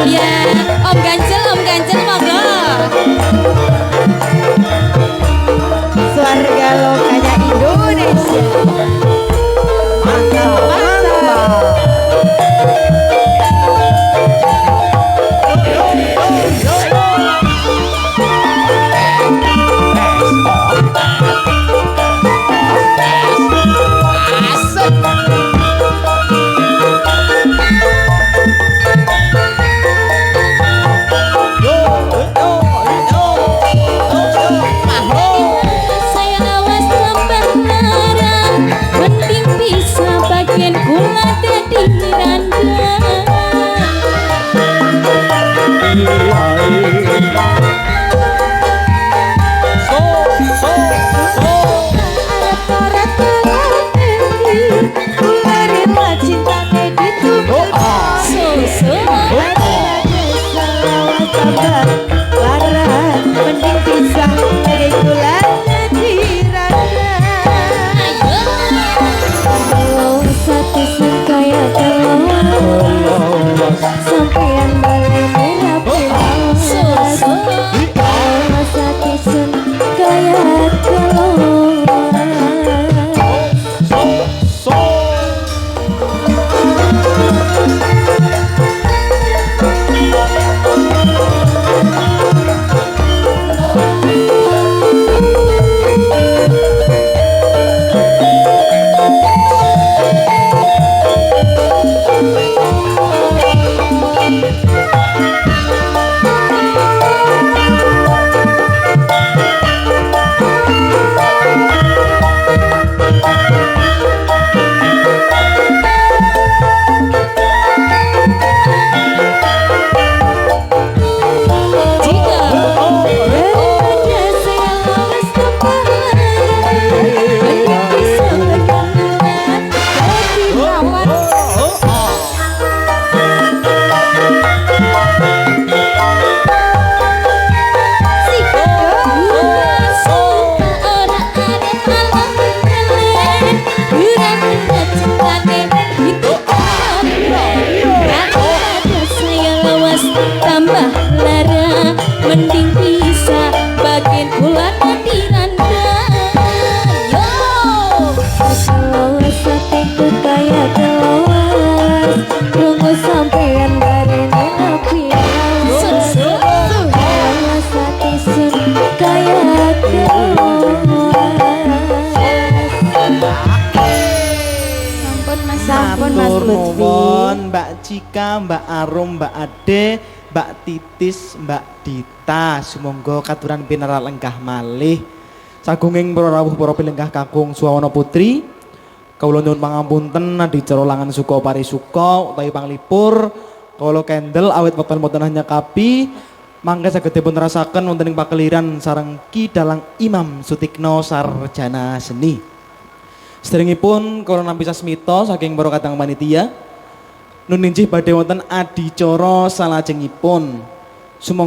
Ya, Om Ganjel monggo. Swarga lokanya Indonesia. Mantap, mantap. Saya lawas tambah larang, mending bisa bagian kula dadi randa. Arep-arep telateni, kula rela cintane ditutupi. So Selawat tambah larang, mending pisah bagai kula dadi randa. ayo. Kalau satu kaya kelas, sampeyan balik merah pulas. So Kalau satu kaya kelas. tambah lara, mending bisa bagian bulan di randa. Yo, Kalau satu kaya kelas, tunggu sampean barene nabi. Kalau satu kaya kelas. Sampun Mas Lutfi. Nuwun Mbak Cika, Mbak Arum, Mbak Ade, Mbak Titis, Mbak Dita. Sumangga katuran pinarak lenggah malih. Sagunging para rawuh para pilenggah kakung Swawana Putri. Kawula nyuwun pangapunten adicara langan suka parisuka utawi panglipur. Kawula kendel awit wekton boten hanya kapi. Mangke saged dipun rasaken wonten ing pakeliran sareng Ki Dalang Imam Sutikna Sarjana Seni. Sedherengipun kula nampi sasmita saking para kadang panitia nun injih badhe wonten adicara salajengipun. Sumangga